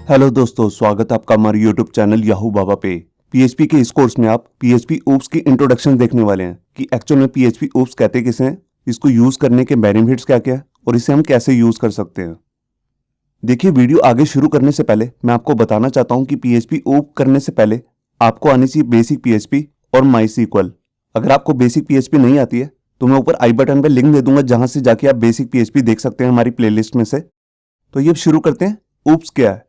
Hello दोस्तों, स्वागत है आपका हमारे यूट्यूब चैनल याहू बाबा पे। पीएचपी के इस कोर्स में आप पीएचपी ओप्स की इंट्रोडक्शन देखने वाले हैं कि एक्चुअल में पीएचपी ओप्स कहते किसे हैं, इसको यूज करने के बेनिफिट्स क्या क्या है और इसे हम कैसे यूज कर सकते हैं। देखिए, वीडियो आगे शुरू करने से पहले मैं आपको बताना चाहता हूं कि पीएचपी ओप करने से पहले आपको आनी चाहिए बेसिक पीएचपी और माईसीक्वल। अगर आपको बेसिक पीएचपी नहीं आती है तो मैं ऊपर आई बटन पर लिंक दे दूंगा, जहां से जाके आप बेसिक पीएचपी देख सकते हैं हमारी प्लेलिस्ट में से। तो ये शुरू करते हैं। ओप्स क्या है?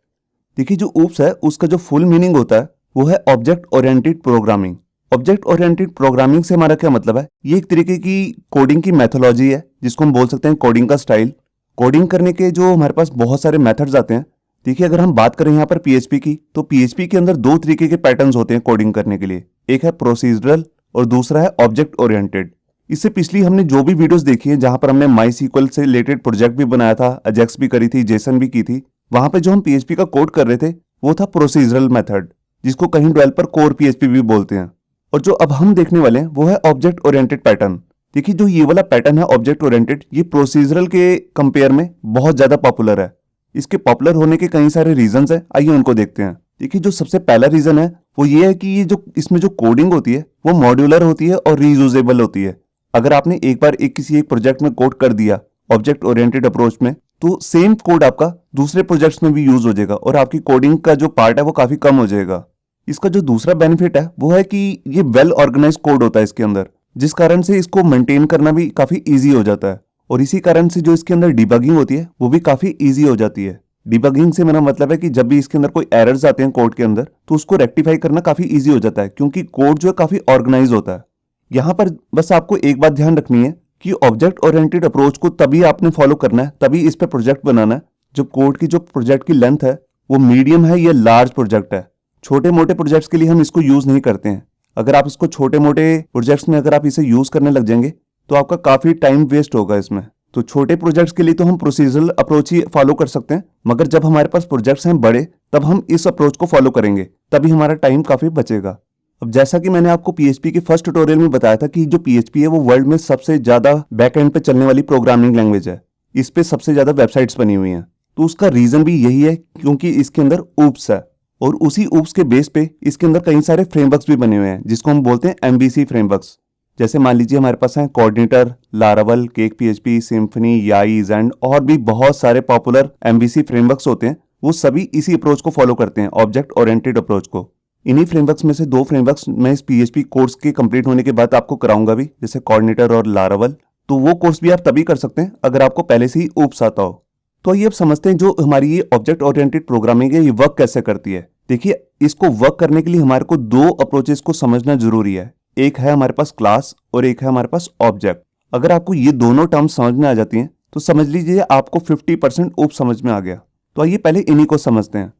देखिए, जो ओप्स है उसका जो फुल मीनिंग होता है वो है object oriented programming. Object oriented programming से हमारा क्या मतलब है? ये एक तरीके की कोडिंग की मेथोलॉजी है जिसको हम बोल सकते हैं कोडिंग का स्टाइल। कोडिंग करने के जो हमारे पास बहुत सारे मेथड्स आते हैं। देखिए, अगर हम बात करें यहाँ पर पीएचपी की, तो पीएचपी के अंदर दो तरीके के पैटर्न्स होते हैं कोडिंग करने के लिए। एक है प्रोसीजरल और दूसरा है ऑब्जेक्ट ओरिएंटेड। इससे पिछली हमने जो भी वीडियोस देखी है जहां पर हमने माईसीक्वल से रिलेटेड प्रोजेक्ट भी बनाया था, अजेक्स भी करी थी, जेसन भी की थी, वहां पे जो हम पीएचपी का कोड कर रहे थे वो था प्रोसीजरल मेथड, जिसको कहीं डेवलपर कोर पीएचपी भी बोलते हैं। और जो अब हम देखने वाले हैं वो है ऑब्जेक्ट ओरिएंटेड पैटर्न। देखिए, जो ये वाला पैटर्न है ऑब्जेक्ट ओरिएंटेड, ये प्रोसीजरल के कंपेयर में बहुत ज्यादा पॉपुलर है। इसके पॉपुलर होने के कई सारे रीजंस हैं, आइए उनको देखते हैं। देखिए, जो सबसे पहला रीजन है वो ये है कि ये जो इसमें जो कोडिंग होती है वो मॉड्यूलर होती है और रीयूजेबल होती है। अगर आपने एक बार किसी एक प्रोजेक्ट में कोड कर दिया ऑब्जेक्ट ओरिएंटेड अप्रोच में, तो सेम कोड आपका दूसरे प्रोजेक्ट्स में भी यूज हो जाएगा और आपकी कोडिंग का जो पार्ट है वो काफी कम हो जाएगा। इसका जो दूसरा बेनिफिट है वो है कि ये वेल ऑर्गेनाइज कोड होता है इसके अंदर, जिस कारण से इसको मेंटेन करना भी काफी इजी हो जाता है। और इसी कारण से जो इसके अंदर डिबगिंग होती है वो भी काफी इजी हो जाती है। डिबगिंग से मेरा मतलब है कि जब भी इसके अंदर कोई एरर्स आते हैं कोड के अंदर, तो उसको रेक्टिफाई करना काफी इजी हो जाता है, क्योंकि कोड जो है काफी ऑर्गेनाइज होता है। यहाँ पर बस आपको एक बात ध्यान रखनी है कि ऑब्जेक्ट ओरिएंटेड अप्रोच को तभी आपने फॉलो करना है, तभी इस पे प्रोजेक्ट बनाना है, जो कोड की जो प्रोजेक्ट की लेंथ है वो मीडियम है या लार्ज प्रोजेक्ट है। छोटे मोटे प्रोजेक्ट्स के लिए हम इसको यूज नहीं करते हैं। अगर आप इसको छोटे मोटे प्रोजेक्ट्स में अगर आप इसे यूज करने लग जाएंगे तो आपका काफी टाइम वेस्ट होगा इसमें। तो छोटे प्रोजेक्ट्स के लिए तो हम प्रोसीजरल अप्रोच ही फॉलो कर सकते हैं, मगर जब हमारे पास प्रोजेक्ट्स हैं बड़े, तब हम इस अप्रोच को फॉलो करेंगे, तभी हमारा टाइम काफी बचेगा। अब जैसा कि मैंने आपको पीएचपी के फर्स्ट ट्यूटोरियल में बताया था कि जो पीएचपी है वो वर्ल्ड में सबसे ज्यादा बैकएंड पे चलने वाली प्रोग्रामिंग लैंग्वेज है। इस पे सबसे ज्यादा वेबसाइट्स बनी हुई हैं। तो उसका रीजन भी यही है क्योंकि इसके अंदर ओप्स है, और उसी ओप्स के बेस पे इसके अंदर कई सारे फ्रेमवर्क्स भी बने हुए हैं जिसको हम बोलते हैं एमवीसी फ्रेमवर्क्स। जैसे मान लीजिए हमारे पास है CodeIgniter, Laravel, cake PHP, Symfony, Yii and और भी बहुत सारे पॉपुलर एमवीसी फ्रेमवर्क्स होते हैं। वो सभी इसी अप्रोच को फॉलो करते हैं, ऑब्जेक्ट ओरिएंटेड अप्रोच को। इन्हीं फ्रेमवर्क्स में से दो फ्रेमवर्क्स मैं इस पीएचपी कोर्स के कंप्लीट होने के बाद आपको कराऊंगा भी, जैसे कोऑर्डिनेटर और लारावल। तो वो कोर्स भी आप तभी कर सकते हैं अगर आपको पहले से ही ओप्स आता हो। तो ये अब समझते हैं जो हमारी ये ऑब्जेक्ट ओरिएंटेड प्रोग्रामिंग है ये वर्क कैसे करती है। देखिए, इसको वर्क करने के लिए हमारे को दो अप्रोचेस को समझना जरूरी है। एक है हमारे पास क्लास और एक है हमारे पास ऑब्जेक्ट। अगर आपको ये दोनों टर्म्स समझ में आ जाती हैं तो समझ लीजिए आपको 50% ओप समझ में आ गया। तो आइए पहले इन्हीं को समझते हैं।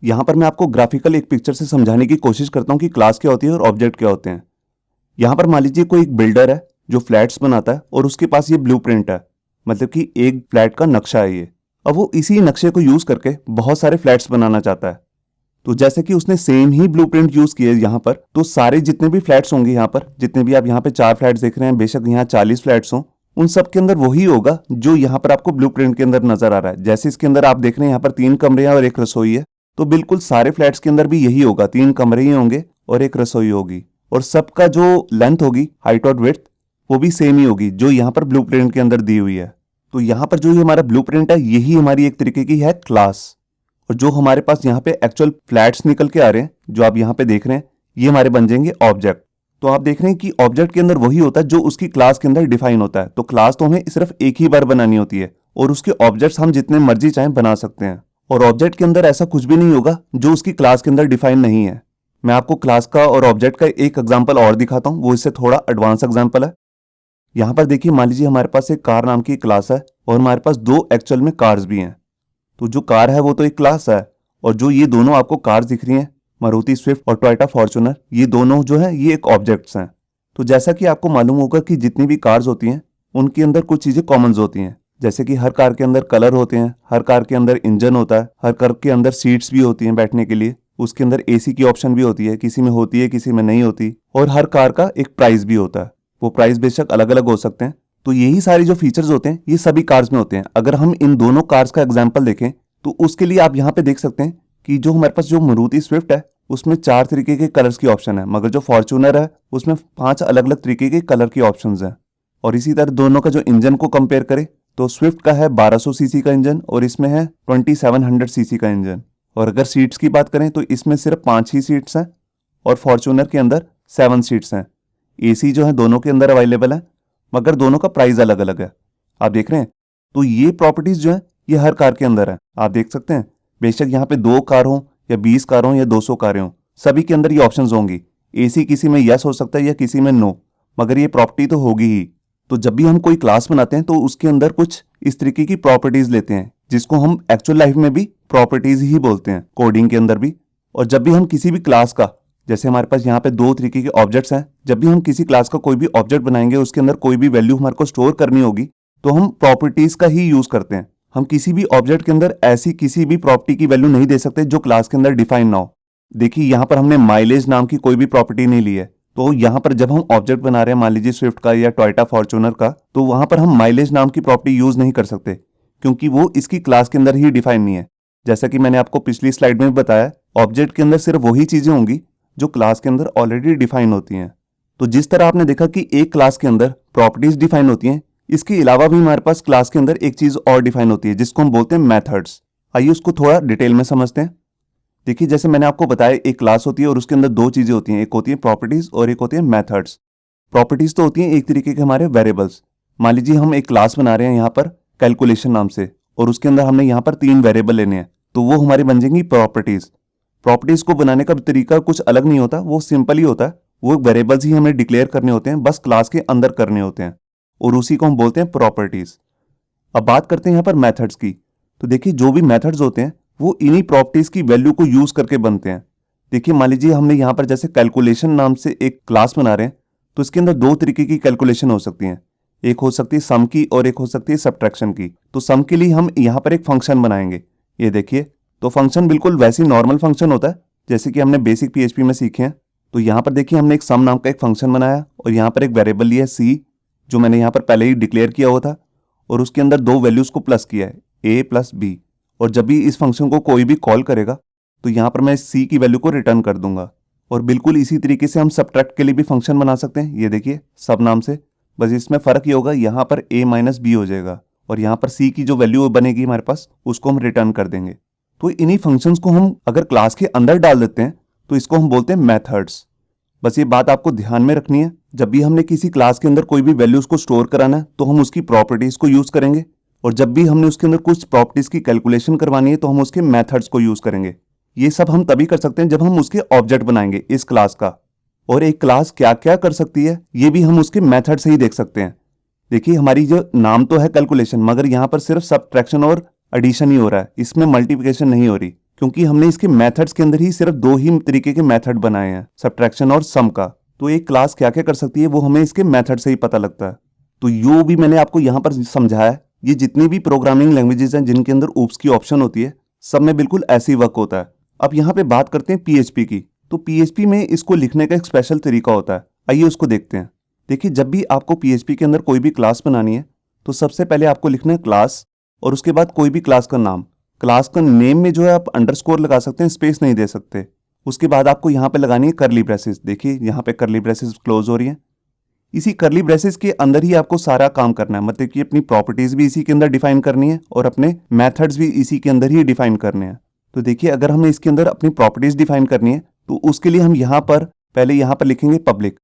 यहाँ पर मैं आपको ग्राफिकल एक पिक्चर से समझाने की कोशिश करता हूँ कि क्लास क्या होती है और ऑब्जेक्ट क्या होते हैं। यहाँ पर मान लीजिए कोई एक बिल्डर है जो फ्लैट्स बनाता है और उसके पास ये ब्लूप्रिंट है, मतलब कि एक फ्लैट का नक्शा है ये। अब वो इसी नक्शे को यूज करके बहुत सारे फ्लैट्स बनाना चाहता है। तो जैसे कि उसने सेम ही ब्लूप्रिंट यूज किया यहाँ पर, तो सारे जितने भी फ्लैट्स होंगे यहाँ पर, जितने भी आप यहाँ पे 4 फ्लैट्स देख रहे हैं, बेशक यहाँ 40 फ्लैट्स हों, उन सब के अंदर वही होगा जो यहाँ पर आपको ब्लूप्रिंट के अंदर नजर आ रहा है। जैसे इसके अंदर आप देख रहे हैं यहाँ पर 3 कमरे हैं और एक रसोई है, तो बिल्कुल सारे फ्लैट्स के अंदर भी यही होगा, 3 कमरे ही होंगे और एक रसोई होगी, और सबका जो लेंथ होगी, हाइट और विड्थ, वो भी सेम ही होगी जो यहाँ पर ब्लूप्रिंट के अंदर दी हुई है। तो यहाँ पर जो ये हमारा ब्लूप्रिंट है यही हमारी एक तरीके की है क्लास। और जो हमारे पास यहाँ पे एक्चुअल फ्लैट्स निकल के आ रहे हैं, जो आप यहाँ पे देख रहे हैं, ये हमारे बन जाएंगे ऑब्जेक्ट। तो आप देख रहे हैं कि ऑब्जेक्ट के अंदर वही होता है जो उसकी क्लास के अंदर डिफाइन होता है। तो क्लास तो हमें सिर्फ एक ही बार बनानी होती है और उसके ऑब्जेक्ट्स हम जितने मर्जी चाहें बना सकते हैं। और ऑब्जेक्ट के अंदर ऐसा कुछ भी नहीं होगा जो उसकी क्लास के अंदर डिफाइन नहीं है। मैं आपको क्लास का और ऑब्जेक्ट का एक एग्जाम्पल और दिखाता हूँ, वो इससे थोड़ा एडवांस एग्जाम्पल है। यहाँ पर देखिए, मान लीजिए हमारे पास एक कार नाम की क्लास है और हमारे पास 2 एक्चुअल में कार्स भी हैं। तो जो कार है वो तो एक क्लास है, और जो ये दोनों आपको कार्स दिख रही हैं, मारुति स्विफ्ट और टोयोटा फॉर्च्यूनर, ये दोनों जो है ये एक ऑब्जेक्ट्स हैं। तो जैसा कि आपको मालूम होगा कि जितनी भी कार्स होती हैं उनके अंदर कुछ चीजें कॉमन होती हैं, जैसे कि हर कार के अंदर कलर होते हैं, हर कार के अंदर इंजन होता है, हर कार के अंदर सीट्स भी होती हैं बैठने के लिए, उसके अंदर एसी की ऑप्शन भी होती है, किसी में होती है किसी में नहीं होती, और हर कार का एक प्राइस भी होता है। वो प्राइस बेशक अलग अलग हो सकते हैं। तो यही सारे जो फीचर्स होते हैं ये सभी कार्स में होते हैं। अगर हम इन दोनों कार्स का एग्जाम्पल देखें, तो उसके लिए आप यहाँ पे देख सकते हैं कि जो हमारे पास जो मारुति स्विफ्ट है उसमें 4 तरीके के कलर्स की ऑप्शन है, मगर जो फॉर्च्यूनर है उसमें 5 अलग अलग तरीके के कलर की ऑप्शंस हैं। और इसी तरह दोनों का जो इंजन को कंपेयर करें तो स्विफ्ट का है 1200 सीसी का इंजन और इसमें है 2700 सीसी का इंजन। और अगर सीट्स की बात करें तो इसमें सिर्फ 5 ही सीट्स हैं और फॉर्च्यूनर के अंदर 7 सीट्स हैं। एसी जो है दोनों के अंदर अवेलेबल है, मगर दोनों का प्राइस अलग अलग है। आप देख रहे हैं, तो ये प्रॉपर्टीज जो है ये हर कार के अंदर है। आप देख सकते हैं, बेशक यहाँ पे 2 कार हो या 20 कार हो या 200 कारें हो, सभी के अंदर ये ऑप्शंस होंगी। एसी किसी में यस हो सकता है या किसी में नो, मगर ये प्रॉपर्टी तो होगी ही। तो जब भी हम कोई क्लास बनाते हैं तो उसके अंदर कुछ इस तरीके की प्रॉपर्टीज लेते हैं जिसको हम एक्चुअल लाइफ में भी प्रॉपर्टीज ही बोलते हैं, कोडिंग के अंदर भी। और जब भी हम किसी भी क्लास का, जैसे हमारे पास यहाँ पे 2 तरीके के ऑब्जेक्ट्स हैं, जब भी हम किसी क्लास का कोई भी ऑब्जेक्ट बनाएंगे उसके अंदर कोई भी वैल्यू हमारे को स्टोर करनी होगी तो हम प्रॉपर्टीज का ही यूज करते हैं। हम किसी भी ऑब्जेक्ट के अंदर ऐसी किसी भी प्रॉपर्टी की वैल्यू नहीं दे सकते जो क्लास के अंदर डिफाइन ना हो। देखिए यहाँ पर हमने माइलेज नाम की कोई भी प्रॉपर्टी नहीं ली है, तो यहाँ पर जब हम ऑब्जेक्ट बना रहे हैं, मान लीजिए स्विफ्ट का या टोयोटा फॉर्च्यूनर का, तो वहां पर हम माइलेज नाम की प्रॉपर्टी यूज नहीं कर सकते क्योंकि वो इसकी क्लास के अंदर ही डिफाइन नहीं है। जैसा कि मैंने आपको पिछली स्लाइड में बताया, ऑब्जेक्ट के अंदर सिर्फ वही चीजें होंगी जो क्लास के अंदर ऑलरेडी डिफाइन होती हैं। तो जिस तरह आपने देखा कि एक क्लास के अंदर प्रॉपर्टीज डिफाइन होती हैं, इसके अलावा भी हमारे पास क्लास के अंदर एक चीज और डिफाइन होती है जिसको हम बोलते हैं मेथड्स। आइए उसको थोड़ा डिटेल में समझते हैं। देखिए, जैसे मैंने आपको बताया, एक क्लास होती है और उसके अंदर 2 चीजें होती हैं, एक होती है प्रॉपर्टीज और एक होती है मेथड्स। प्रॉपर्टीज तो होती हैं एक तरीके के हमारे वेरिएबल्स। मान लीजिए हम एक क्लास बना रहे हैं यहाँ पर कैलकुलेशन नाम से, और उसके अंदर हमने यहाँ पर 3 वेरिएबल लेने हैं, तो वो हमारे बन जाएंगी प्रॉपर्टीज। प्रॉपर्टीज को बनाने का तरीका कुछ अलग नहीं होता, वो सिंपल ही होता है। वो वेरिएबल्स ही हमें डिक्लेयर करने होते हैं, बस क्लास के अंदर करने होते हैं, और उसी को हम बोलते हैं प्रॉपर्टीज। अब बात करते हैं यहाँ पर मेथड्स की। तो देखिए, जो भी मेथड्स होते हैं वो इन्हीं प्रॉपर्टीज की वैल्यू को यूज करके बनते हैं। देखिए, मान लीजिए हमने यहाँ पर जैसे कैलकुलेशन नाम से एक क्लास बना रहे हैं, तो इसके अंदर 2 तरीके की कैलकुलेशन हो सकती हैं। एक हो सकती है सम की और एक हो सकती है सब्ट्रैक्शन की। तो सम के लिए हम यहाँ पर एक फंक्शन बनाएंगे। ये देखिए, तो फंक्शन बिल्कुल वैसी नॉर्मल फंक्शन होता है जैसे कि हमने बेसिक पीएचपी में सीखे हैं। तो यहाँ पर देखिए, हमने एक सम नाम का एक फंक्शन बनाया और यहाँ पर एक वेरिएबल लिया सी, जो मैंने यहाँ पर पहले ही डिक्लेयर किया हुआ था, और उसके अंदर 2 वैल्यूज को प्लस किया है, ए प्लस बी। और जब भी इस फंक्शन को कोई भी कॉल करेगा तो यहाँ पर मैं सी की वैल्यू को रिटर्न कर दूंगा। और बिल्कुल इसी तरीके से हम सब्ट्रैक्ट के लिए भी फंक्शन बना सकते हैं। ये देखिए, सब नाम से, बस इसमें फर्क ये होगा, यहाँ पर a माइनस बी हो जाएगा और यहाँ पर c की जो वैल्यू बनेगी हमारे पास उसको हम रिटर्न कर देंगे। तो इन्हीं फंक्शंस को हम अगर क्लास के अंदर डाल देते हैं तो इसको हम बोलते हैं मेथड्स। बस ये बात आपको ध्यान में रखनी है, जब भी हमने किसी क्लास के अंदर कोई भी वैल्यूज को स्टोर कराना है तो हम उसकी प्रॉपर्टीज को यूज करेंगे, और जब भी हमने उसके अंदर कुछ प्रॉपर्टीज की कैलकुलेशन करवानी है तो हम उसके मेथड्स को यूज करेंगे। ये सब हम तभी कर सकते हैं जब हम उसके ऑब्जेक्ट बनाएंगे इस क्लास का। और एक क्लास क्या क्या कर सकती है ये भी हम उसके मेथड से ही देख सकते हैं। देखिए, हमारी जो नाम तो है कैलकुलेशन, मगर यहाँ पर सिर्फ सब्ट्रैक्शन और एडिशन ही हो रहा है, इसमें मल्टीप्लिकेशन नहीं हो रही, क्योंकि हमने इसके मेथड्स के अंदर ही सिर्फ 2 ही तरीके के मेथड बनाए हैं, सब्ट्रैक्शन और सम का। तो एक क्लास क्या क्या कर सकती है वो हमें इसके मेथड से ही पता लगता है। तो यो भी मैंने आपको यहाँ पर समझाया। ये जितनी भी प्रोग्रामिंग लैंग्वेजेस हैं जिनके अंदर ऊप्स की ऑप्शन होती है, सब में बिल्कुल ऐसे ही वर्क होता है। अब यहाँ पे बात करते हैं पीएचपी की। तो पीएचपी में इसको लिखने का एक स्पेशल तरीका होता है, आइए उसको देखते हैं। देखिए, जब भी आपको पीएचपी के अंदर कोई भी क्लास बनानी है तो सबसे पहले आपको लिखना है क्लास, और उसके बाद कोई भी क्लास का नाम। क्लास का नेम में जो है आप अंडरस्कोर लगा सकते हैं, स्पेस नहीं दे सकते। उसके बाद आपको यहाँ पे लगानी है कर्ली ब्रेसेस। देखिए, यहाँ पे कर्ली ब्रेसेस क्लोज हो रही है। इसी कर्ली ब्रेसेस के अंदर ही आपको सारा काम करना है, मतलब कि अपनी प्रॉपर्टीज भी इसी के अंदर डिफाइन करनी है और अपने मेथड्स भी इसी के अंदर ही डिफाइन करने हैं। तो देखिए, अगर हमें इसके अंदर अपनी प्रॉपर्टीज डिफाइन करनी है तो उसके लिए हम यहाँ पर पहले यहाँ पर लिखेंगे पब्लिक।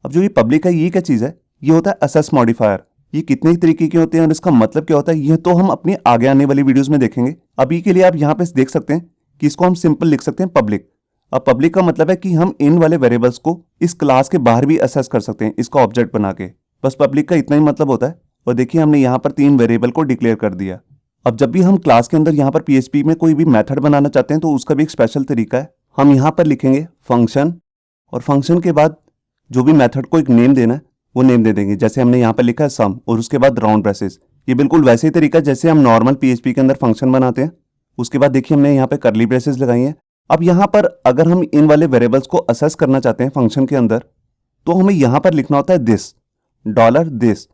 अब जो ये पब्लिक है ये क्या चीज़ है? ये होता है असेस मॉडिफायर। ये कितने तरीके के होते हैं और इसका मतलब क्या होता है ये तो हम अपनी आगे आने वाली वीडियोस में देखेंगे। अभी के लिए आप यहाँ पे देख सकते हैं कि इसको हम सिंपल लिख सकते हैं पब्लिक। अब पब्लिक का मतलब है कि हम इन वाले वेरिएबल्स को इस क्लास के बाहर भी असेस कर सकते हैं इसका ऑब्जेक्ट बना के। बस पब्लिक का इतना ही मतलब होता है। और देखिए, हमने यहाँ पर 3 वेरिएबल को डिक्लेयर कर दिया। अब जब भी हम क्लास के अंदर यहाँ पर पीएचपी में कोई भी मेथड बनाना चाहते हैं तो उसका भी एक स्पेशल तरीका है। हम यहाँ पर लिखेंगे फंक्शन, और फंक्शन के बाद जो भी मेथड को एक नेम देना है वो नेम दे देंगे। जैसे हमने यहाँ पर लिखा है सम, और उसके बाद राउंड ब्रेसेस। ये बिल्कुल वैसे ही तरीका जैसे हम नॉर्मल पीएचपी के अंदर फंक्शन बनाते हैं। उसके बाद देखिए, हमने यहाँ पे कर्ली ब्रेसेस लगाई हैं। अब यहाँ पर अगर हम इन वाले वेरिएबल्स को असेस करना चाहते हैं फंक्शन के अंदर, तो हमें यहाँ पर लिखना होता है दिस, $this,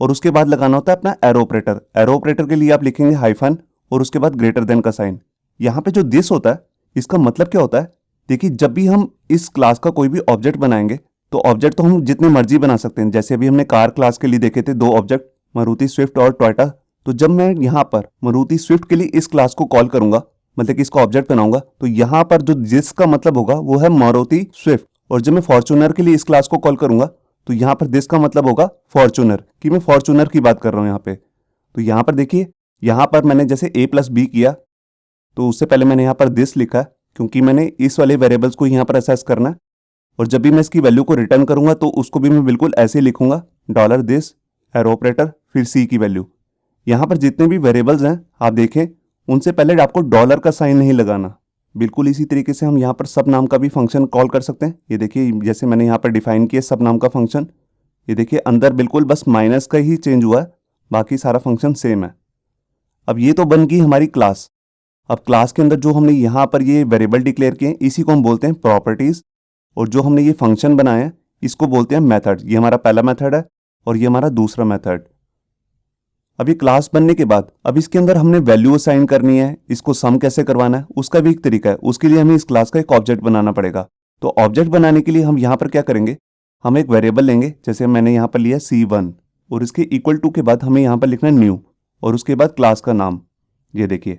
और उसके बाद लगाना होता है अपना एरो ऑपरेटर। एरो ऑपरेटर के लिए आप लिखेंगे हाइफन, और उसके बाद ग्रेटर देन का साइन। यहाँ पे जो दिस होता है इसका मतलब क्या होता है, देखिए जब भी हम इस क्लास का कोई भी ऑब्जेक्ट बनाएंगे तो ऑब्जेक्ट तो हम जितने मर्जी बना सकते हैं। जैसे अभी हमने कार क्लास के लिए देखे थे दो ऑब्जेक्ट, मारुति स्विफ्ट और टोयोटा। तो जब मैं यहाँ पर मारुति स्विफ्ट के लिए इस क्लास को कॉल करूंगा, मतलब कि इसका ऑब्जेक्ट बनाऊंगा, तो यहाँ पर जो जिसका मतलब होगा वो है मारुति स्विफ्ट। और जब मैं फॉर्च्यूनर के लिए इस क्लास को कॉल करूंगा तो यहाँ पर दिस का मतलब होगा फॉर्च्यूनर, कि मैं फॉर्च्यूनर की बात कर रहा हूँ यहाँ पे। तो यहाँ पर देखिए, यहाँ पर मैंने जैसे a प्लस बी किया तो उससे पहले मैंने यहाँ पर दिस लिखा क्योंकि मैंने इस वाले वेरिएबल्स को यहाँ पर असेस करना है। और जब भी मैं इसकी वैल्यू को रिटर्न करूंगा तो उसको भी मैं बिल्कुल ऐसे लिखूंगा, डॉलर दिस एरो ऑपरेटर फिर सी की वैल्यू। यहाँ पर जितने भी वेरिएबल्स हैं आप देखें उनसे पहले आपको डॉलर का साइन नहीं लगाना। बिल्कुल इसी तरीके से हम यहाँ पर सब नाम का भी फंक्शन कॉल कर सकते हैं। ये देखिए जैसे मैंने यहाँ पर डिफाइन किया सब नाम का फंक्शन, ये देखिए अंदर बिल्कुल बस माइनस का ही चेंज हुआ है, बाकी सारा फंक्शन सेम है। अब ये तो बन गई हमारी क्लास। अब क्लास के अंदर जो हमने यहाँ पर ये वेरिएबल डिक्लेयर किए हैं इसी को हम बोलते हैं प्रॉपर्टीज, और जो हमने ये फंक्शन बनाए हैं इसको बोलते हैं मेथड। ये हमारा पहला मेथड है और ये हमारा दूसरा मेथड। अब ये क्लास बनने के बाद अब इसके अंदर हमने वैल्यू असाइन करनी है, इसको सम कैसे करवाना है उसका भी एक तरीका है। उसके लिए हमें इस क्लास का एक ऑब्जेक्ट बनाना पड़ेगा। तो ऑब्जेक्ट बनाने के लिए हम यहाँ पर क्या करेंगे, हम एक वेरिएबल लेंगे, जैसे मैंने यहाँ पर लिया C1 और इसके इक्वल टू के बाद हमें यहाँ पर लिखना है न्यू और उसके बाद क्लास का नाम। ये देखिए,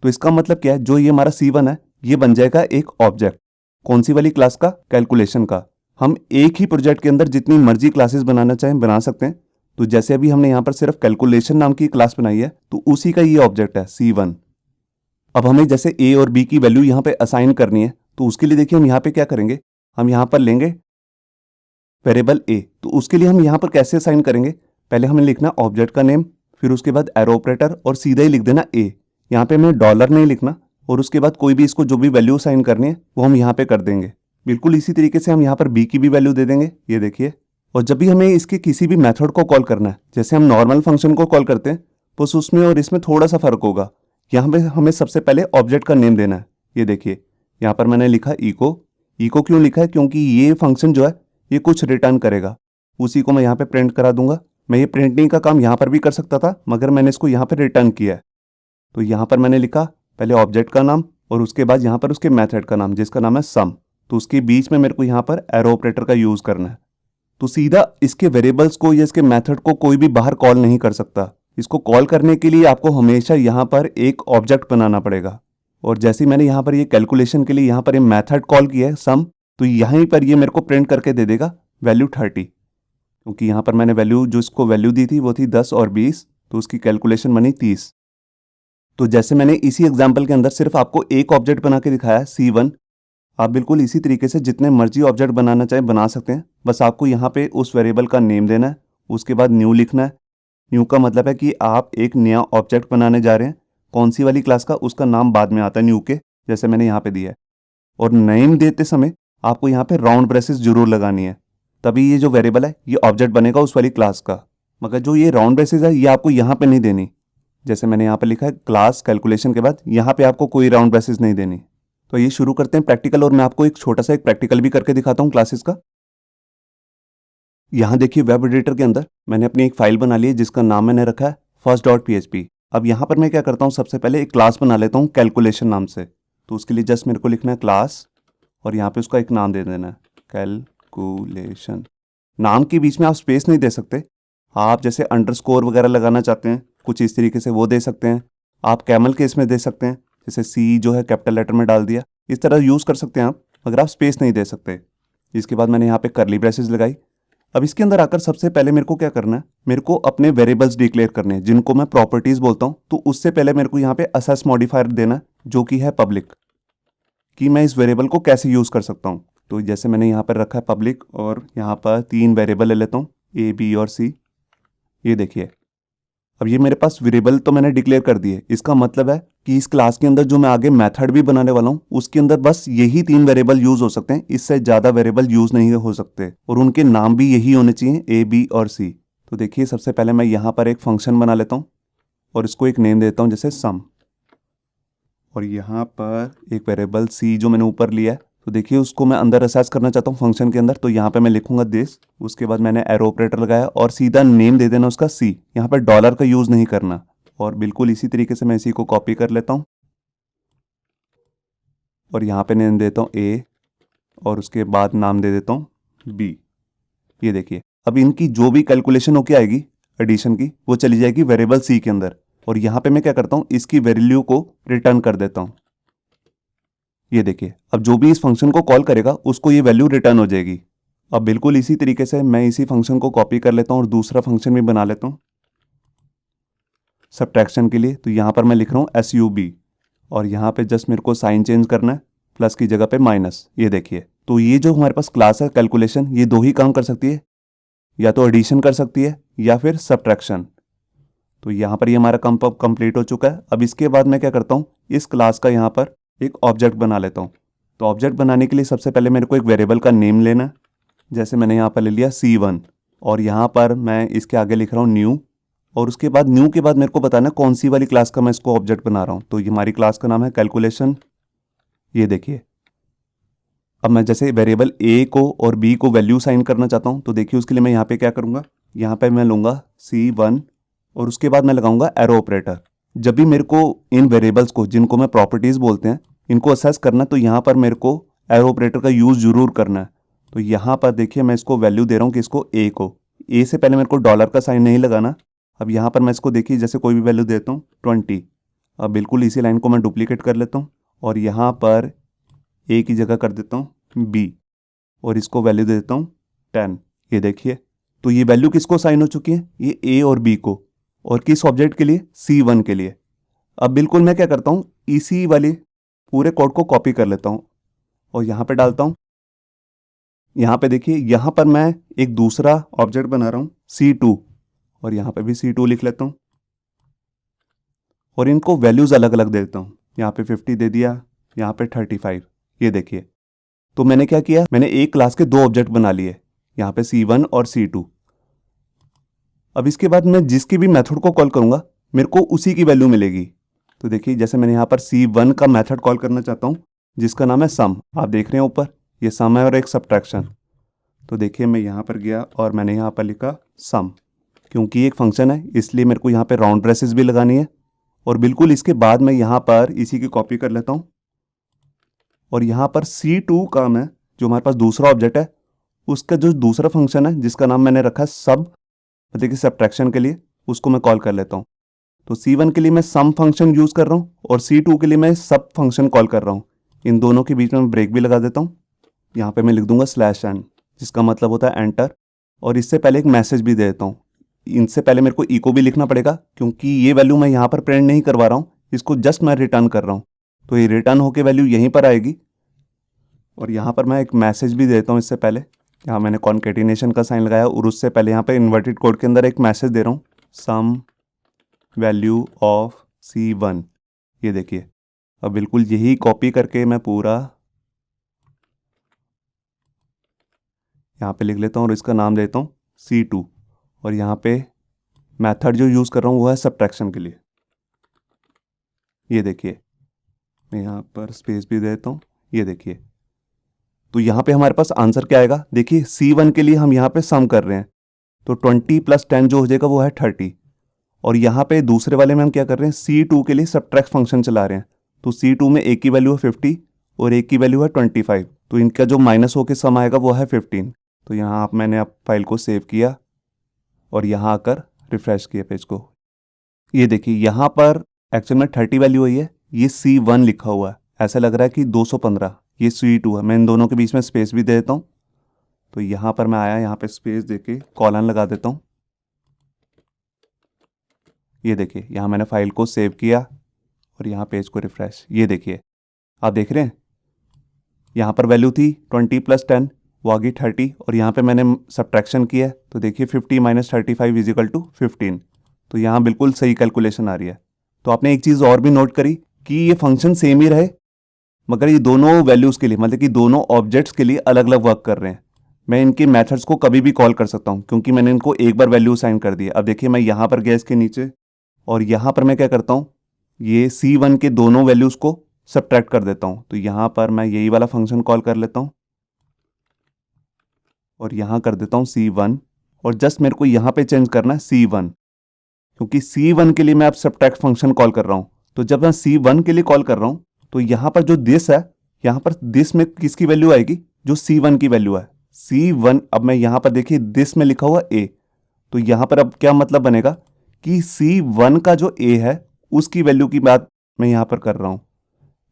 तो इसका मतलब क्या है, जो ये हमारा C1 है ये बन जाएगा एक ऑब्जेक्ट। कौन सी वाली क्लास का, कैलकुलेशन का। हम एक ही प्रोजेक्ट के अंदर जितनी मर्जी क्लासेस बनाना चाहें बना सकते हैं। तो जैसे अभी हमने यहाँ पर सिर्फ कैलकुलेशन नाम की क्लास बनाई है तो उसी का ये ऑब्जेक्ट है C1। अब हमें जैसे a और b की वैल्यू यहाँ पे असाइन करनी है तो उसके लिए देखिए हम यहाँ पे क्या करेंगे, हम यहाँ पर लेंगे वेरिएबल a। तो उसके लिए हम यहाँ पर कैसे असाइन करेंगे, पहले हमें लिखना ऑब्जेक्ट का नेम, फिर उसके बाद एरो ऑपरेटर और सीधा ही लिख देना a। यहाँ पे हमें डॉलर नहीं लिखना और उसके बाद कोई भी इसको जो भी वैल्यू असाइन करनी है वो हम यहाँ पे कर देंगे। बिल्कुल इसी तरीके से हम यहाँ पर b की भी वैल्यू दे देंगे, ये देखिए। और जब भी हमें इसके किसी भी मेथड को कॉल करना है, जैसे हम नॉर्मल फंक्शन को कॉल करते हैं, बस उसमें और इसमें थोड़ा सा फर्क होगा। यहाँ पे हमें सबसे पहले ऑब्जेक्ट का नेम देना है। ये देखिए यहाँ पर मैंने लिखा इको। इको क्यों लिखा है, क्योंकि ये फंक्शन जो है ये कुछ रिटर्न करेगा, उसी को मैं यहाँ पे प्रिंट करा दूंगा। मैं ये प्रिंटिंग का काम यहाँ पर भी कर सकता था मगर मैंने इसको यहाँ पर रिटर्न किया है। तो यहाँ पर मैंने लिखा पहले ऑब्जेक्ट का नाम और उसके बाद यहाँ पर उसके मेथड का नाम जिसका नाम है सम। तो उसके बीच में मेरे को यहाँ पर एरो ऑपरेटर का यूज करना है। तो सीधा इसके वेरिएबल्स को या इसके मेथड को कोई भी बाहर कॉल नहीं कर सकता। इसको कॉल करने के लिए आपको हमेशा यहाँ पर एक ऑब्जेक्ट बनाना पड़ेगा। और जैसे मैंने यहाँ पर ये कैलकुलेशन के लिए यहाँ पर ये मेथड कॉल किया है सम, तो यहीं पर ये मेरे को प्रिंट करके दे देगा वैल्यू 30, क्योंकि यहाँ पर मैंने वैल्यू जो इसको वैल्यू दी थी वो थी 10 और 20, तो उसकी कैलकुलेशन बनी 30। तो जैसे मैंने इसी एग्जाम्पल के अंदर सिर्फ आपको एक ऑब्जेक्ट बना के दिखाया C1, आप बिल्कुल इसी तरीके से जितने मर्जी ऑब्जेक्ट बनाना चाहें बना सकते हैं। बस आपको यहाँ पे उस वेरिएबल का नेम देना है, उसके बाद न्यू लिखना है। न्यू का मतलब है कि आप एक नया ऑब्जेक्ट बनाने जा रहे हैं। कौन सी वाली क्लास का, उसका नाम बाद में आता है न्यू के, जैसे मैंने यहाँ पे दिया है। और नेम देते समय आपको यहाँ पे राउंड ब्रेसेस जरूर लगानी है, तभी ये जो वेरिएबल है ये ऑब्जेक्ट बनेगा उस वाली क्लास का। मगर जो ये राउंड ब्रेसेस है ये आपको यहाँ पे नहीं देनी। जैसे मैंने यहाँ पे लिखा है क्लास कैलकुलेशन के बाद यहाँ पे आपको कोई राउंड ब्रेसेस नहीं देनी। तो ये शुरू करते हैं प्रैक्टिकल, और मैं आपको एक छोटा सा एक प्रैक्टिकल भी करके दिखाता हूँ क्लासेस का। यहाँ देखिए वेब एडिटर के अंदर मैंने अपनी एक फाइल बना ली है जिसका नाम मैंने रखा है first.php। अब यहाँ पर मैं क्या करता हूँ, सबसे पहले एक क्लास बना लेता हूँ कैलकुलेशन नाम से। तो उसके लिए जस्ट मेरे को लिखना है क्लास और यहाँ पे उसका एक नाम दे देना है कैलकुलेशन। नाम के बीच में आप स्पेस नहीं दे सकते। आप जैसे अंडरस्कोर वगैरह लगाना चाहते हैं कुछ इस तरीके से वो दे सकते हैं। आप कैमल केस में दे सकते हैं, जैसे सी जो है कैपिटल लेटर में डाल दिया, इस तरह यूज़ कर सकते हैं आप, मगर आप स्पेस नहीं दे सकते। इसके बाद मैंने यहाँ पे करली ब्रेसेस लगाई। अब इसके अंदर आकर सबसे पहले मेरे को क्या करना है, मेरे को अपने वेरिएबल्स डिक्लेयर करने हैं जिनको मैं प्रॉपर्टीज बोलता हूँ। तो उससे पहले मेरे को यहाँ पे असेस मॉडिफायर देना जो कि है पब्लिक, कि मैं इस वेरिएबल को कैसे यूज़ कर सकता हूँ। तो जैसे मैंने यहाँ पर रखा है पब्लिक और यहाँ पर 3 वेरिएबल ले लेता हूँ A, B और C। ये देखिए अब ये मेरे पास वेरिएबल तो मैंने डिक्लेयर कर दिए। इसका मतलब है कि इस क्लास के अंदर जो मैं आगे मेथड भी बनाने वाला हूँ उसके अंदर बस यही 3 वेरिएबल यूज हो सकते हैं, इससे ज़्यादा वेरिएबल यूज नहीं हो सकते और उनके नाम भी यही होने चाहिए A, B और C। तो देखिए सबसे पहले मैं यहाँ पर एक फंक्शन बना लेता हूँ और इसको एक नेम देता हूँ जैसे सम, और यहाँ पर एक वेरिएबल C जो मैंने ऊपर लिया है, तो देखिए उसको मैं अंदर असेस करना चाहता हूँ फंक्शन के अंदर। तो यहाँ पे मैं लिखूंगा दिस, उसके बाद मैंने एरो ऑपरेटर लगाया और सीधा नेम दे देना उसका C। यहाँ पर डॉलर का यूज़ नहीं करना और बिल्कुल इसी तरीके से मैं इसी को कॉपी कर लेता हूँ और यहाँ पे नेम देता हूँ ए और उसके बाद नाम दे देता हूँ बी। ये देखिए अब इनकी जो भी कैलकुलेशन होके आएगी एडिशन की वो चली जाएगी वेरिएबल सी के अंदर और यहाँ पे मैं क्या करता हूँ इसकी वैल्यू को रिटर्न कर देता हूँ। ये देखिए अब जो भी इस फंक्शन को कॉल करेगा उसको ये वैल्यू रिटर्न हो जाएगी। अब बिल्कुल इसी तरीके से मैं इसी फंक्शन को कॉपी कर लेता हूँ और दूसरा फंक्शन भी बना लेता हूँ सब्ट्रैक्शन के लिए। तो यहाँ पर मैं लिख रहा हूँ SUB और यहाँ पे जस्ट मेरे को साइन चेंज करना है, प्लस की जगह पे माइनस। ये देखिए तो ये जो हमारे पास क्लास है कैलकुलेशन, ये दो ही काम कर सकती है, या तो एडिशन कर सकती है या फिर सब्ट्रैक्शन। तो यहाँ पर ये हमारा काम कंप्लीट हो चुका है। अब इसके बाद मैं क्या करता हूँ इस क्लास का यहाँ पर एक ऑब्जेक्ट बना लेता हूँ। तो ऑब्जेक्ट बनाने के लिए सबसे पहले मेरे को एक वेरिएबल का नेम लेना है, जैसे मैंने यहाँ पर ले लिया C1 और यहाँ पर मैं इसके आगे लिख रहा हूँ न्यू और उसके बाद न्यू के बाद मेरे को बताना है कौन सी वाली क्लास का मैं इसको ऑब्जेक्ट बना रहा हूँ। तो ये हमारी क्लास का नाम है कैलकुलेशन। ये देखिए अब मैं जैसे वेरिएबल ए को और बी को वैल्यू साइन करना चाहता हूँ तो देखिए उसके लिए मैं यहाँ पे क्या करूँगा, यहाँ पे मैं लूँगा C1 और उसके बाद मैं लगाऊंगा एरो ऑपरेटर। जब भी मेरे को इन वेरिएबल्स को जिनको मैं प्रॉपर्टीज़ बोलते हैं इनको असेस करना तो यहाँ पर मेरे को एरो ऑपरेटर का यूज़ जरूर करना है। तो यहाँ पर देखिए मैं इसको वैल्यू दे रहा हूँ कि इसको ए को, ए से पहले मेरे को डॉलर का साइन नहीं लगाना। अब यहाँ पर मैं इसको देखिए जैसे कोई भी वैल्यू देता हूँ 20। अब बिल्कुल इसी लाइन को मैं डुप्लीकेट कर लेता हूँ और यहाँ पर ए की जगह कर देता हूँ बी और इसको वैल्यू दे देता हूँ 10। ये देखिए तो ये वैल्यू किसको साइन हो चुकी है, ये ए और बी को, और किस ऑब्जेक्ट के लिए, C1 के लिए। अब बिल्कुल मैं क्या करता हूँ इसी वाले पूरे कोड को कॉपी कर लेता हूँ और यहाँ पे डालता हूँ। यहाँ पे देखिए यहाँ पर मैं एक दूसरा ऑब्जेक्ट बना रहा हूँ C2 और यहाँ पे भी C2 लिख लेता हूँ और इनको वैल्यूज़ अलग अलग दे देता हूँ। यहाँ पे 50 दे दिया, यहाँ पे 35। ये देखिए तो मैंने क्या किया, मैंने एक क्लास के दो ऑब्जेक्ट बना लिए, यहाँ पे C1 और C2। अब इसके बाद मैं जिसकी भी मेथड को कॉल करूँगा मेरे को उसी की वैल्यू मिलेगी। तो देखिए जैसे मैंने यहाँ पर C1 का मेथड कॉल करना चाहता हूँ जिसका नाम है सम, आप देख रहे हैं ऊपर ये सम है और एक सब्ट्रैक्शन। तो देखिए मैं यहाँ पर गया और मैंने यहाँ पर लिखा सम, क्योंकि एक फंक्शन है इसलिए मेरे को यहाँ पर राउंड ब्रेसेस भी लगानी है। और बिल्कुल इसके बाद मैं यहाँ पर इसी की कॉपी कर लेता हूँ और यहाँ पर C2 का मैं जो हमारे पास दूसरा ऑब्जेक्ट है उसका जो दूसरा फंक्शन है जिसका नाम मैंने रखा है सब, देखिए सब्ट्रैक्शन के लिए, उसको मैं कॉल कर लेता हूँ। तो C1 के लिए मैं सम फंक्शन यूज़ कर रहा हूँ और C2 के लिए मैं सब फंक्शन कॉल कर रहा हूँ। इन दोनों के बीच में मैं ब्रेक भी लगा देता हूँ। यहाँ पे मैं लिख दूंगा /n जिसका मतलब होता है एंटर, और इससे पहले एक मैसेज भी दे देता हूँ। इनसे पहले मेरे को इको भी लिखना पड़ेगा क्योंकि ये वैल्यू मैं यहाँ पर प्रिंट नहीं करवा रहा हूँ, इसको जस्ट मैं रिटर्न कर रहा हूँ। तो ये रिटर्न होकर वैल्यू यहीं पर आएगी और यहाँ पर मैं एक मैसेज भी देता हूँ। इससे पहले यहाँ मैंने कॉन्केटिनेशन का साइन लगाया और उससे पहले यहाँ पे इन्वर्टेड कोड के अंदर एक मैसेज दे रहा हूँ सम वैल्यू ऑफ C1। ये देखिए अब बिल्कुल यही कॉपी करके मैं पूरा यहाँ पे लिख लेता हूँ और इसका नाम देता हूँ C2 और यहाँ पे मेथड जो यूज़ कर रहा हूँ वो है सब्ट्रैक्शन के लिए। ये देखिए मैं यहाँ पर स्पेस भी देता हूँ। ये देखिए तो यहाँ पे हमारे पास आंसर क्या आएगा, देखिए C1 के लिए हम यहाँ पे सम कर रहे हैं तो 20 + 10 जो हो जाएगा वो है 30, और यहाँ पे दूसरे वाले में हम क्या कर रहे हैं C2 के लिए सब्ट्रैक्ट फंक्शन चला रहे हैं। तो C2 में एक की वैल्यू है 50 और एक की वैल्यू है 25, तो इनका जो माइनस होकर सम आएगा वो है 15। तो यहाँ आप मैंने अब फाइल को सेव किया और यहाँ आकर रिफ्रेश किया पेज को। ये देखिए यहाँ पर एक्चुअल में 30 वैल्यू हुई है, ये C1 लिखा हुआ है, ऐसा लग रहा है कि 215, ये C2 है। मैं इन दोनों के बीच में स्पेस भी दे देता हूँ। तो यहाँ पर मैं आया, यहाँ पे स्पेस देके कॉलन लगा देता हूँ। ये देखिए यहाँ मैंने फाइल को सेव किया और यहाँ पेज को रिफ्रेश। ये देखिए आप देख रहे हैं यहाँ पर वैल्यू थी 20 + 10 वो आ गई 30 और यहाँ पे मैंने सब्ट्रैक्शन किया है तो देखिए 50 - 35 = 15। तो यहाँ बिल्कुल सही कैलकुलेशन आ रही है। तो आपने एक चीज़ और भी नोट करी कि ये फंक्शन सेम ही रहे मगर ये दोनों वैल्यूज़ के लिए, मतलब कि दोनों ऑब्जेक्ट्स के लिए अलग अलग वर्क कर रहे हैं। मैं इनके मेथड्स को कभी भी कॉल कर सकता हूँ क्योंकि मैंने इनको एक बार वैल्यू साइन कर दी है। अब देखिए मैं यहाँ पर गया इसके नीचे और यहाँ पर मैं क्या करता हूँ, ये C1 के दोनों वैल्यूज़ को सब्ट्रैक्ट कर देता हूँ। तो यहाँ पर मैं यही वाला फंक्शन कॉल कर लेता हूँ और यहाँ कर देता हूँ C1 और जस्ट मेरे को यहाँ पे चेंज करना है C1 क्योंकि C1 के लिए मैं अब सब्ट्रैक्ट फंक्शन कॉल कर रहा हूँ। तो जब मैं C1 के लिए कॉल कर रहा हूँ तो यहाँ पर जो दिस है, यहाँ पर दिस में किसकी वैल्यू आएगी, जो C1 की वैल्यू है। C1 अब मैं यहाँ पर देखिए दिस में लिखा हुआ A, तो यहाँ पर अब क्या मतलब बनेगा कि C1 का जो A है उसकी वैल्यू की बात मैं यहाँ पर कर रहा हूँ।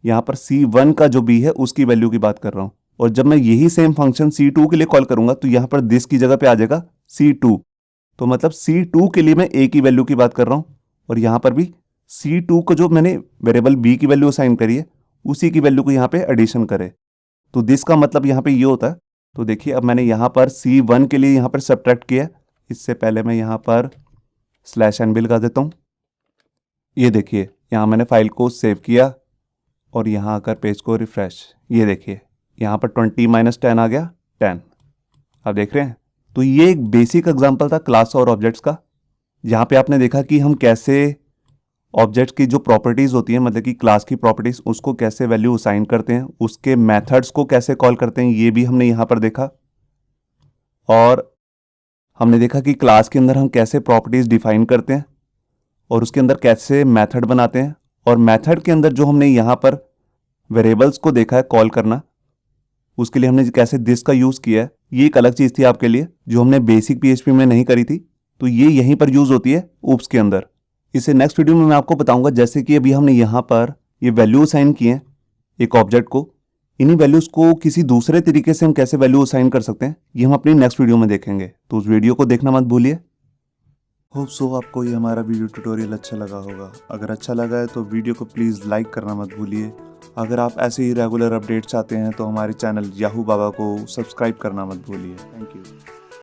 यहाँ पर C1 का जो B है उसकी वैल्यू की बात कर रहा हूँ। और जब मैं यही सेम फंक्शन C2 के लिए कॉल करूंगा तो यहाँ पर दिस की जगह पे आ जाएगा C2। तो मतलब C2 के लिए मैं A की वैल्यू की बात कर रहा हूँ और यहाँ पर भी C2 को जो मैंने वेरिएबल B की वैल्यू असाइन करी है उसी की वैल्यू को यहाँ पे एडिशन करे। तो दिस का मतलब यहाँ पे ये होता है। तो देखिए अब मैंने यहाँ पर C1 के लिए यहाँ पर सब्ट्रैक्ट किया। इससे पहले मैं यहाँ पर /n भी लगा देता हूँ। ये देखिए यहाँ मैंने फाइल को सेव किया और यहाँ आकर पेज को रिफ्रेश, ये देखिए यहाँ पर 20 - 10 आ गया 10। आप देख रहे हैं। तो ये एक बेसिक एग्जांपल था क्लास और ऑब्जेक्ट्स का, जहाँ पे आपने देखा कि हम कैसे ऑब्जेक्ट्स की जो प्रॉपर्टीज़ होती हैं, मतलब कि क्लास की प्रॉपर्टीज़, उसको कैसे वैल्यू असाइन करते हैं, उसके मेथड्स को कैसे कॉल करते हैं, ये भी हमने यहाँ पर देखा। और हमने देखा कि क्लास के अंदर हम कैसे प्रॉपर्टीज़ डिफाइन करते हैं और उसके अंदर कैसे मेथड बनाते हैं। और मेथड के अंदर जो हमने यहाँ पर वेरिएबल्स को देखा है कॉल करना, उसके लिए हमने कैसे दिस का यूज़ किया है, ये एक अलग चीज़ थी आपके लिए जो हमने बेसिक PHP में नहीं करी थी। तो ये यहीं पर यूज़ होती है ऊप्स के अंदर। इसे नेक्स्ट वीडियो में मैं आपको बताऊंगा। जैसे कि अभी हमने यहाँ पर ये वैल्यू असाइन किए हैं एक ऑब्जेक्ट को, इन्हीं वैल्यूज़ को किसी दूसरे तरीके से हम कैसे वैल्यू असाइन कर सकते हैं, ये हम अपनी नेक्स्ट वीडियो में देखेंगे। तो उस वीडियो को देखना मत भूलिए। होप सो आपको ये हमारा वीडियो ट्यूटोरियल अच्छा लगा होगा। अगर अच्छा लगा है तो वीडियो को प्लीज़ लाइक करना मत भूलिए। अगर आप ऐसे ही रेगुलर अपडेट चाहते हैं तो हमारे चैनल याहू बाबा को सब्सक्राइब करना मत भूलिए। Thank you.